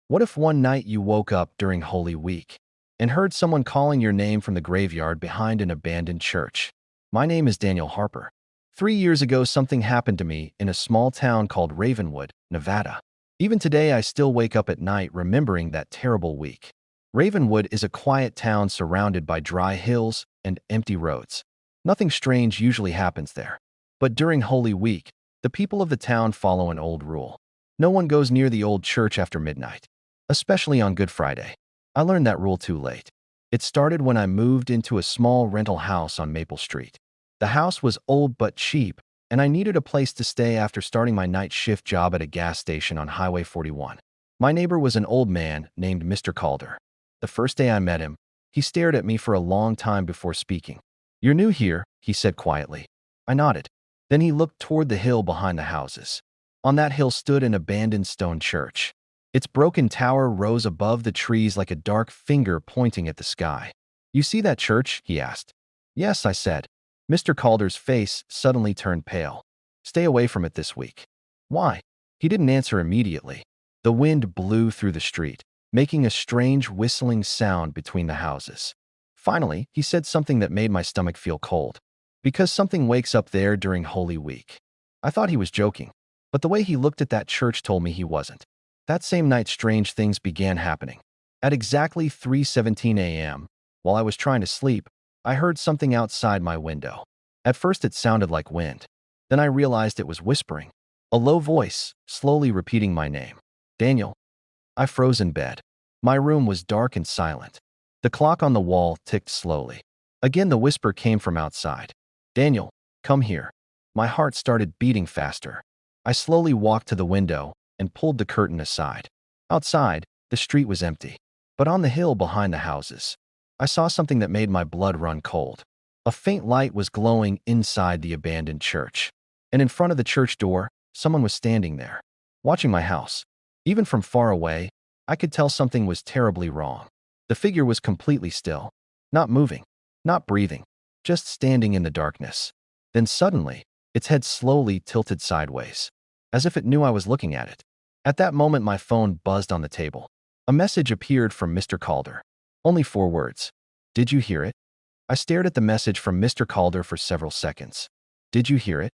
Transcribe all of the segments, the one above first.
What if one night you woke up during Holy Week and heard someone calling your name from the graveyard behind an abandoned church? My name is Daniel Harper. 3 years ago, something happened to me in a small town called Ravenwood, Nevada. Even today, I still wake up at night remembering that terrible week. Ravenwood is a quiet town surrounded by dry hills and empty roads. Nothing strange usually happens there. But during Holy Week, the people of the town follow an old rule. No one goes near the old church after midnight, especially on Good Friday. I learned that rule too late. It started when I moved into a small rental house on Maple Street. The house was old but cheap, and I needed a place to stay after starting my night shift job at a gas station on Highway 41. My neighbor was an old man named Mr. Calder. The first day I met him, he stared at me for a long time before speaking. "You're new here," he said quietly. I nodded. Then he looked toward the hill behind the houses. On that hill stood an abandoned stone church. Its broken tower rose above the trees like a dark finger pointing at the sky. "You see that church?" he asked. "Yes," I said. Mr. Calder's face suddenly turned pale. "Stay away from it this week." "Why?" He didn't answer immediately. The wind blew through the street, making a strange whistling sound between the houses. Finally, he said something that made my stomach feel cold. "Because something wakes up there during Holy Week." I thought he was joking, but the way he looked at that church told me he wasn't. That same night, strange things began happening. At exactly 3:17 a.m., while I was trying to sleep, I heard something outside my window. At first, it sounded like wind. Then I realized it was whispering. A low voice, slowly repeating my name. "Daniel." I froze in bed. My room was dark and silent. The clock on the wall ticked slowly. Again, the whisper came from outside. "Daniel, come here." My heart started beating faster. I slowly walked to the window and pulled the curtain aside. Outside, the street was empty. But on the hill behind the houses, I saw something that made my blood run cold. A faint light was glowing inside the abandoned church. And in front of the church door, someone was standing there, watching my house. Even from far away, I could tell something was terribly wrong. The figure was completely still, not moving, not breathing, just standing in the darkness. Then suddenly, its head slowly tilted sideways, as if it knew I was looking at it. At that moment, my phone buzzed on the table. A message appeared from Mr. Calder. Only 4 words. "Did you hear it?" I stared at the message from Mr. Calder for several seconds. "Did you hear it?"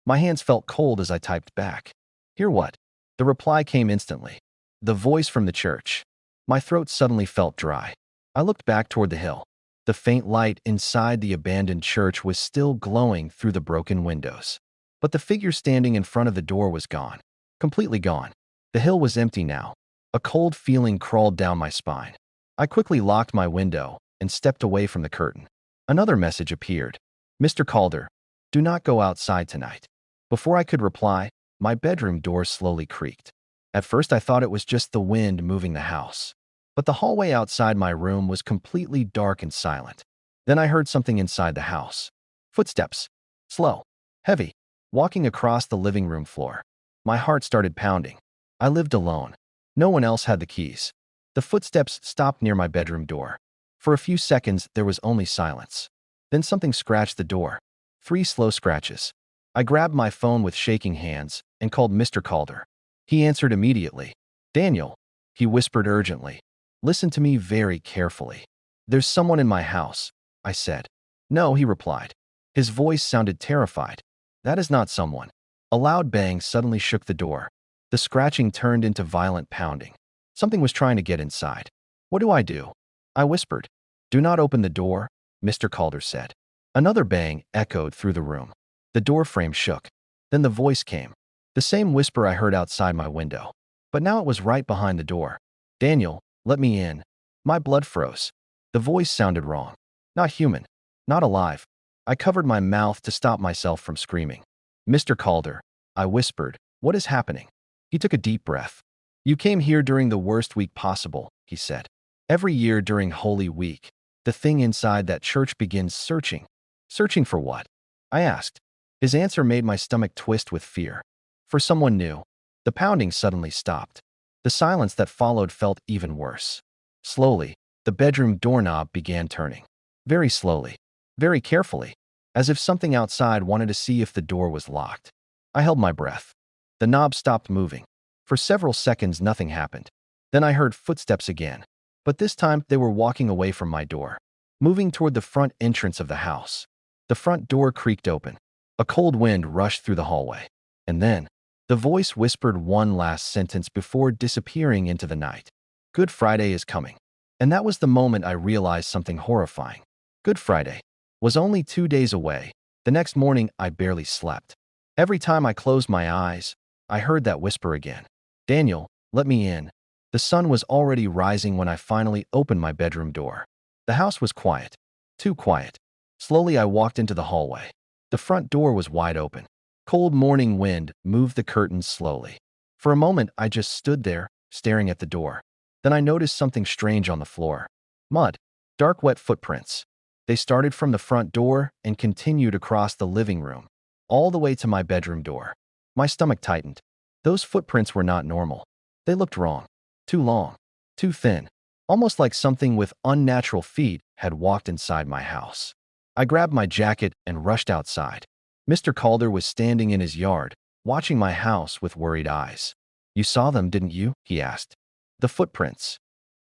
My hands felt cold as I typed back. "Hear what?" The reply came instantly. "The voice from the church." My throat suddenly felt dry. I looked back toward the hill. The faint light inside the abandoned church was still glowing through the broken windows. But the figure standing in front of the door was gone. Completely gone. The hill was empty now. A cold feeling crawled down my spine. I quickly locked my window and stepped away from the curtain. Another message appeared. "Mr. Calder, do not go outside tonight." Before I could reply, my bedroom door slowly creaked. At first, I thought it was just the wind moving the house. But the hallway outside my room was completely dark and silent. Then I heard something inside the house. Footsteps. Slow. Heavy. Walking across the living room floor. My heart started pounding. I lived alone. No one else had the keys. The footsteps stopped near my bedroom door. For a few seconds, there was only silence. Then something scratched the door. 3 slow scratches. I grabbed my phone with shaking hands and called Mr. Calder. He answered immediately. "Daniel," he whispered urgently. "Listen to me very carefully." "There's someone in my house," I said. "No," he replied. His voice sounded terrified. "That is not someone." A loud bang suddenly shook the door. The scratching turned into violent pounding. Something was trying to get inside. "What do I do?" I whispered. "Do not open the door," Mr. Calder said. Another bang echoed through the room. The door frame shook. Then the voice came. The same whisper I heard outside my window. But now it was right behind the door. "Daniel, let me in." My blood froze. The voice sounded wrong. Not human. Not alive. I covered my mouth to stop myself from screaming. "Mr. Calder," I whispered, "what is happening?" He took a deep breath. "You came here during the worst week possible," he said. "Every year during Holy Week, the thing inside that church begins searching." "Searching for what?" I asked. His answer made my stomach twist with fear. "For someone new." The pounding suddenly stopped. The silence that followed felt even worse. Slowly, the bedroom doorknob began turning. Very slowly, very carefully, as if something outside wanted to see if the door was locked. I held my breath. The knob stopped moving. For several seconds, nothing happened. Then I heard footsteps again, but this time they were walking away from my door, moving toward the front entrance of the house. The front door creaked open. A cold wind rushed through the hallway. And then, the voice whispered one last sentence before disappearing into the night. Good Friday is coming. And that was the moment I realized something horrifying. Good Friday was only 2 days away. The next morning, I barely slept. Every time I closed my eyes, I heard that whisper again. Daniel, let me in. The sun was already rising when I finally opened my bedroom door. The house was quiet. Too quiet. Slowly, I walked into the hallway. The front door was wide open. Cold morning wind moved the curtains slowly. For a moment, I just stood there, staring at the door. Then I noticed something strange on the floor. Mud. Dark, wet footprints. They started from the front door and continued across the living room, all the way to my bedroom door. My stomach tightened. Those footprints were not normal. They looked wrong. Too long. Too thin. Almost like something with unnatural feet had walked inside my house. I grabbed my jacket and rushed outside. Mr. Calder was standing in his yard, watching my house with worried eyes. You saw them, didn't you? He asked. The footprints,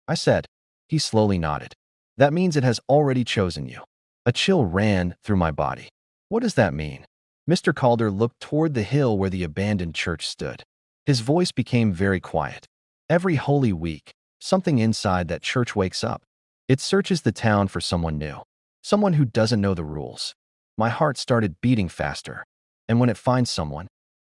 I said. He slowly nodded. That means it has already chosen you. A chill ran through my body. What does that mean? Mr. Calder looked toward the hill where the abandoned church stood. His voice became very quiet. Every Holy Week, something inside that church wakes up. It searches the town for someone new, someone who doesn't know the rules. My heart started beating faster. And when it finds someone,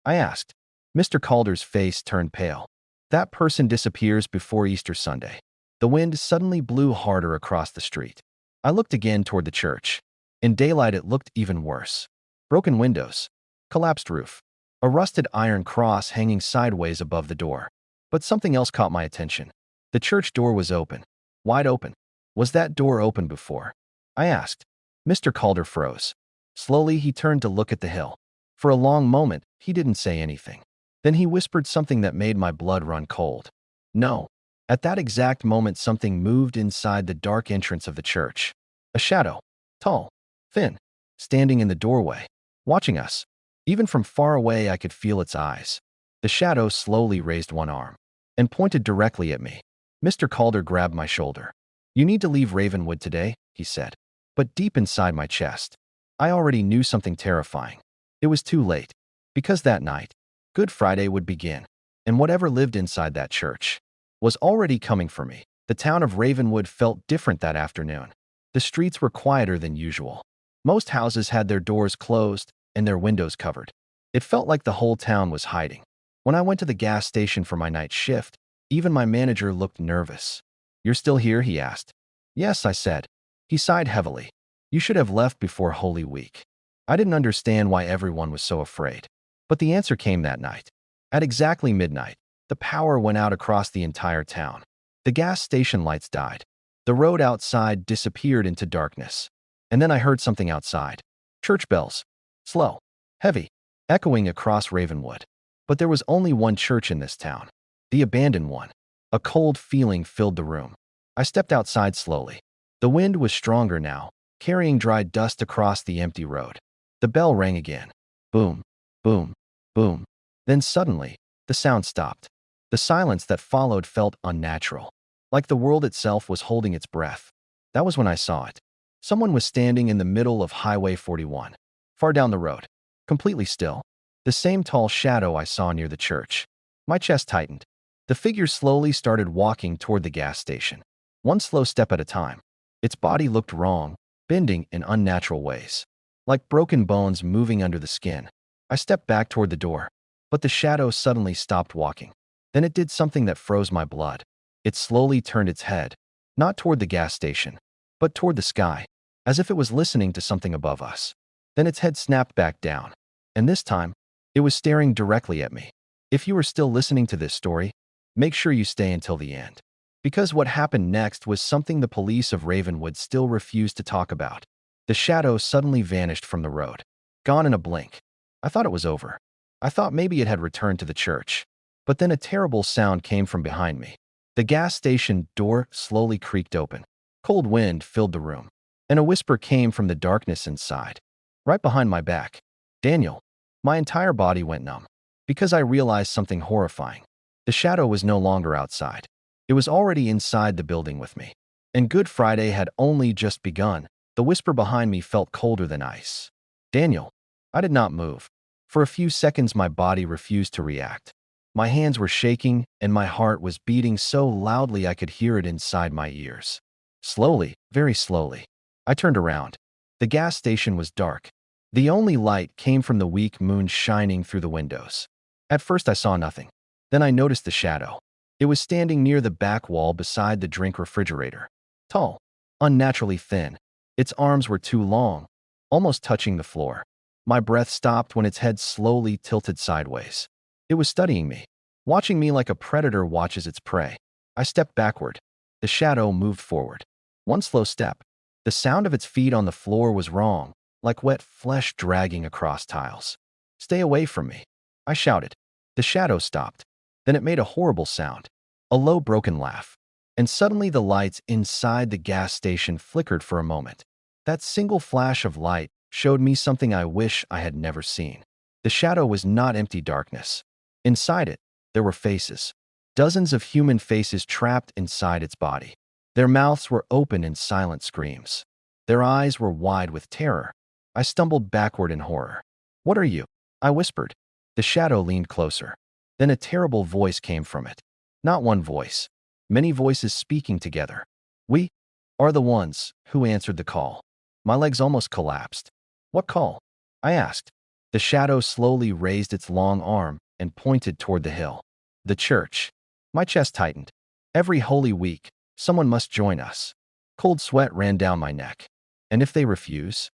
I asked. Mr. Calder's face turned pale. That person disappears before Easter Sunday. The wind suddenly blew harder across the street. I looked again toward the church. In daylight, it looked even worse. Broken windows, collapsed roof, a rusted iron cross hanging sideways above the door. But something else caught my attention. The church door was open, wide open. Was that door open before? I asked. Mr. Calder froze. Slowly, he turned to look at the hill. For a long moment, he didn't say anything. Then he whispered something that made my blood run cold. No. At that exact moment, something moved inside the dark entrance of the church. A shadow, tall, thin, standing in the doorway, watching us. Even from far away, I could feel its eyes. The shadow slowly raised one arm and pointed directly at me. Mr. Calder grabbed my shoulder. You need to leave Ravenwood today, he said. But deep inside my chest, I already knew something terrifying. It was too late, because that night, Good Friday would begin, and whatever lived inside that church was already coming for me. The town of Ravenwood felt different that afternoon. The streets were quieter than usual. Most houses had their doors closed and their windows covered. It felt like the whole town was hiding. When I went to the gas station for my night shift, even my manager looked nervous. You're still here? He asked. Yes, I said. He sighed heavily. You should have left before Holy Week. I didn't understand why everyone was so afraid. But the answer came that night. At exactly midnight, the power went out across the entire town. The gas station lights died. The road outside disappeared into darkness. And then I heard something outside. Church bells. Slow. Heavy. Echoing across Ravenwood. But there was only one church in this town. The abandoned one. A cold feeling filled the room. I stepped outside slowly. The wind was stronger now, carrying dry dust across the empty road. The bell rang again. Boom. Boom. Boom. Then suddenly, the sound stopped. The silence that followed felt unnatural, like the world itself was holding its breath. That was when I saw it. Someone was standing in the middle of Highway 41, far down the road, completely still. The same tall shadow I saw near the church. My chest tightened. The figure slowly started walking toward the gas station, one slow step at a time. Its body looked wrong, bending in unnatural ways, like broken bones moving under the skin. I stepped back toward the door, but the shadow suddenly stopped walking. Then it did something that froze my blood. It slowly turned its head, not toward the gas station, but toward the sky, as if it was listening to something above us. Then its head snapped back down, and this time, it was staring directly at me. If you are still listening to this story, make sure you stay until the end. Because what happened next was something the police of Ravenwood still refused to talk about. The shadow suddenly vanished from the road, gone in a blink. I thought it was over. I thought maybe it had returned to the church. But then a terrible sound came from behind me. The gas station door slowly creaked open. Cold wind filled the room, and a whisper came from the darkness inside, right behind my back. Daniel. My entire body went numb, because I realized something horrifying. The shadow was no longer outside. It was already inside the building with me. And Good Friday had only just begun. The whisper behind me felt colder than ice. Daniel. I did not move. For a few seconds, my body refused to react. My hands were shaking, and my heart was beating so loudly I could hear it inside my ears. Slowly, very slowly, I turned around. The gas station was dark. The only light came from the weak moon shining through the windows. At first I saw nothing. Then I noticed the shadow. It was standing near the back wall beside the drink refrigerator. Tall, unnaturally thin. Its arms were too long, almost touching the floor. My breath stopped when its head slowly tilted sideways. It was studying me, watching me like a predator watches its prey. I stepped backward. The shadow moved forward. One slow step. The sound of its feet on the floor was wrong, like wet flesh dragging across tiles. Stay away from me, I shouted. The shadow stopped. Then it made a horrible sound, a low broken laugh. And suddenly the lights inside the gas station flickered for a moment. That single flash of light showed me something I wish I had never seen. The shadow was not empty darkness. Inside it, there were faces. Dozens of human faces trapped inside its body. Their mouths were open in silent screams. Their eyes were wide with terror. I stumbled backward in horror. "What are you?" I whispered. The shadow leaned closer. Then a terrible voice came from it. Not one voice. Many voices speaking together. "We are the ones who answered the call." My legs almost collapsed. "What call?" I asked. The shadow slowly raised its long arm and pointed toward the hill. "The church." My chest tightened. Every Holy Week, someone must join us. Cold sweat ran down my neck. And if they refuse?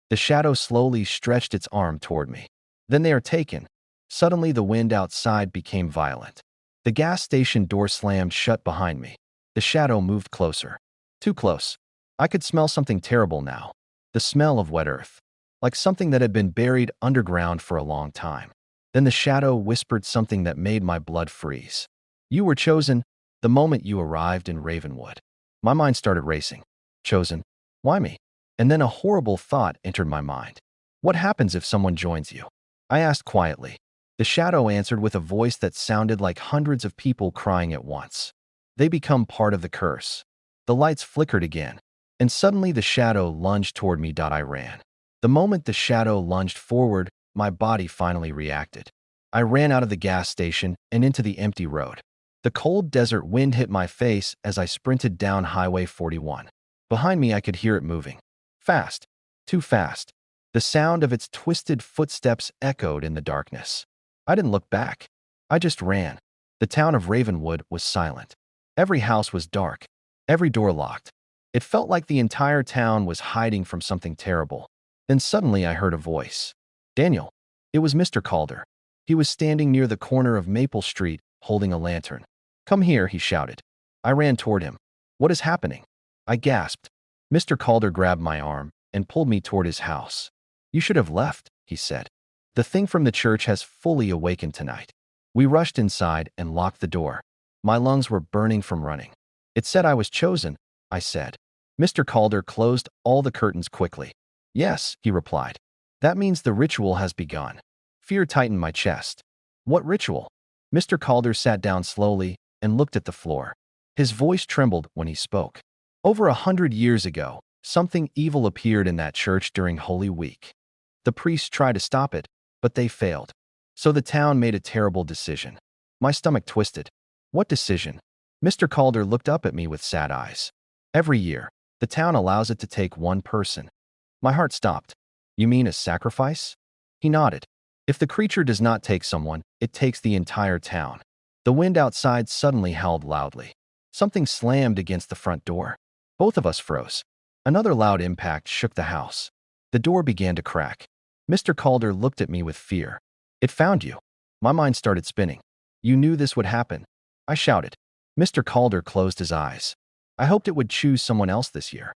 The shadow slowly stretched its arm toward me. "Then they are taken." Suddenly the wind outside became violent. The gas station door slammed shut behind me. The shadow moved closer. Too close. I could smell something terrible now. The smell of wet earth. Like something that had been buried underground for a long time. Then the shadow whispered something that made my blood freeze. "You were chosen the moment you arrived in Ravenwood." My mind started racing. Chosen? Why me? And then a horrible thought entered my mind. What happens if someone joins you? I asked quietly. The shadow answered with a voice that sounded like hundreds of people crying at once. "They become part of the curse." The lights flickered again, and suddenly the shadow lunged toward me. I ran. The moment the shadow lunged forward, my body finally reacted. I ran out of the gas station and into the empty road. The cold desert wind hit my face as I sprinted down Highway 41. Behind me, I could hear it moving. Fast. Too fast. The sound of its twisted footsteps echoed in the darkness. I didn't look back. I just ran. The town of Ravenwood was silent. Every house was dark. Every door locked. It felt like the entire town was hiding from something terrible. Then suddenly I heard a voice. "Daniel." It was Mr. Calder. He was standing near the corner of Maple Street, holding a lantern. "Come here," he shouted. I ran toward him. "What is happening?" I gasped. Mr. Calder grabbed my arm and pulled me toward his house. "You should have left," he said. "The thing from the church has fully awakened tonight." We rushed inside and locked the door. My lungs were burning from running. "It said I was chosen," I said. Mr. Calder closed all the curtains quickly. "Yes," he replied. "That means the ritual has begun." Fear tightened my chest. "What ritual?" Mr. Calder sat down slowly and looked at the floor. His voice trembled when he spoke. "Over 100 years ago, something evil appeared in that church during Holy Week. The priests tried to stop it, but they failed. So the town made a terrible decision." My stomach twisted. "What decision?" Mr. Calder looked up at me with sad eyes. "Every year, the town allows it to take one person." My heart stopped. "You mean a sacrifice?" He nodded. "If the creature does not take someone, it takes the entire town." The wind outside suddenly howled loudly. Something slammed against the front door. Both of us froze. Another loud impact shook the house. The door began to crack. Mr. Calder looked at me with fear. "It found you." My mind started spinning. "You knew this would happen," I shouted. Mr. Calder closed his eyes. "I hoped it would choose someone else this year."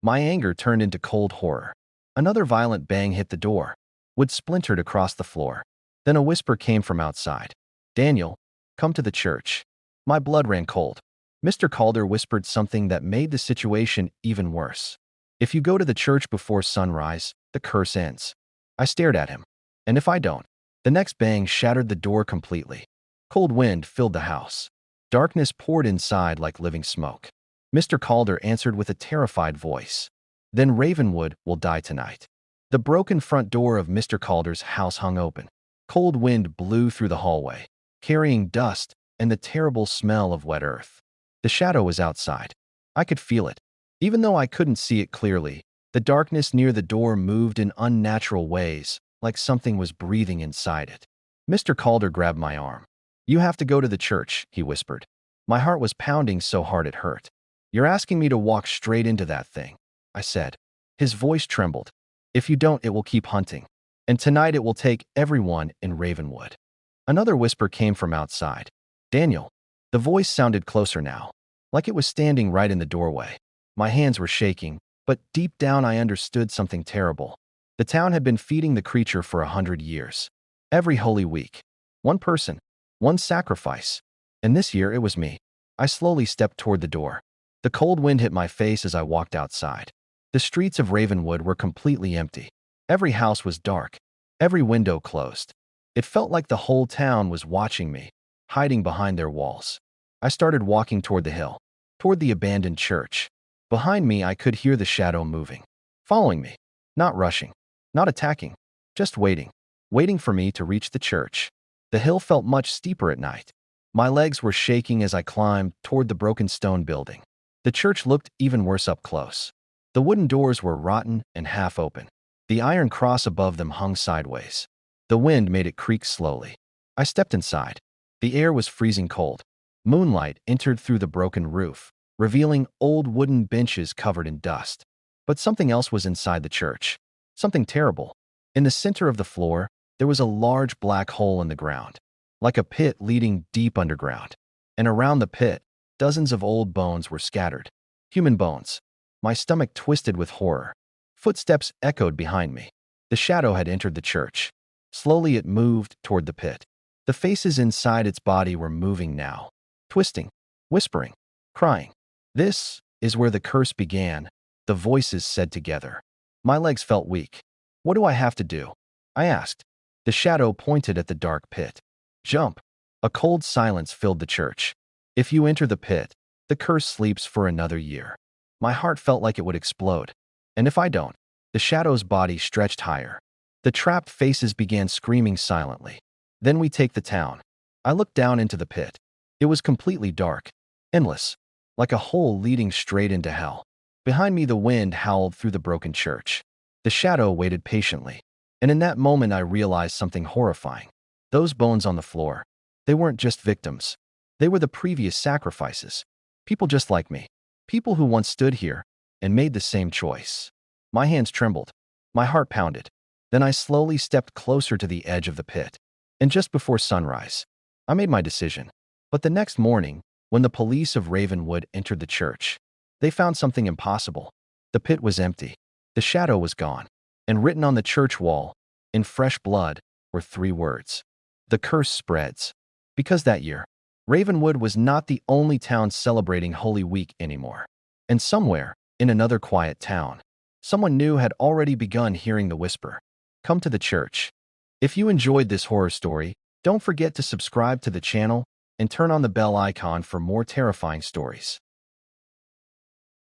My anger turned into cold horror. Another violent bang hit the door. Wood splintered across the floor. Then a whisper came from outside. "Daniel, come to the church." My blood ran cold. Mr. Calder whispered something that made the situation even worse. "If you go to the church before sunrise, the curse ends." I stared at him. "And if I don't?" The next bang shattered the door completely. Cold wind filled the house. Darkness poured inside like living smoke. Mr. Calder answered with a terrified voice. Then Ravenwood will die tonight. The broken front door of Mr. Calder's house hung open. Cold wind blew through the hallway, carrying dust and the terrible smell of wet earth. The shadow was outside. I could feel it. Even though I couldn't see it clearly, the darkness near the door moved in unnatural ways, like something was breathing inside it. Mr. Calder grabbed my arm. You have to go to the church, he whispered. My heart was pounding so hard it hurt. You're asking me to walk straight into that thing, I said. His voice trembled. If you don't, it will keep hunting. And tonight it will take everyone in Ravenwood. Another whisper came from outside. Daniel. The voice sounded closer now, like it was standing right in the doorway. My hands were shaking, but deep down I understood something terrible. The town had been feeding the creature for 100 years. Every Holy Week. One person. One sacrifice. And this year it was me. I slowly stepped toward the door. The cold wind hit my face as I walked outside. The streets of Ravenwood were completely empty. Every house was dark. Every window closed. It felt like the whole town was watching me, hiding behind their walls. I started walking toward the hill, toward the abandoned church. Behind me, I could hear the shadow moving, following me, not rushing, not attacking, just waiting, waiting for me to reach the church. The hill felt much steeper at night. My legs were shaking as I climbed toward the broken stone building. The church looked even worse up close. The wooden doors were rotten and half open. The iron cross above them hung sideways. The wind made it creak slowly. I stepped inside. The air was freezing cold. Moonlight entered through the broken roof, revealing old wooden benches covered in dust. But something else was inside the church. Something terrible. In the center of the floor, there was a large black hole in the ground, like a pit leading deep underground. And around the pit, dozens of old bones were scattered. Human bones. My stomach twisted with horror. Footsteps echoed behind me. The shadow had entered the church. Slowly it moved toward the pit. The faces inside its body were moving now, twisting, whispering, crying. This is where the curse began, the voices said together. My legs felt weak. What do I have to do? I asked. The shadow pointed at the dark pit. Jump. A cold silence filled the church. If you enter the pit, the curse sleeps for another year. My heart felt like it would explode. And if I don't? The shadow's body stretched higher. The trapped faces began screaming silently. Then we take the town. I looked down into the pit. It was completely dark, endless, like a hole leading straight into hell. Behind me, the wind howled through the broken church. The shadow waited patiently. And in that moment, I realized something horrifying. Those bones on the floor, they weren't just victims. They were the previous sacrifices. People just like me. People who once stood here and made the same choice. My hands trembled. My heart pounded. Then I slowly stepped closer to the edge of the pit. And just before sunrise, I made my decision. But the next morning, when the police of Ravenwood entered the church, they found something impossible. The pit was empty. The shadow was gone. And written on the church wall, in fresh blood, were 3 words. The curse spreads. Because that year, Ravenwood was not the only town celebrating Holy Week anymore. And somewhere, in another quiet town, someone new had already begun hearing the whisper. Come to the church. If you enjoyed this horror story, don't forget to subscribe to the channel and turn on the bell icon for more terrifying stories.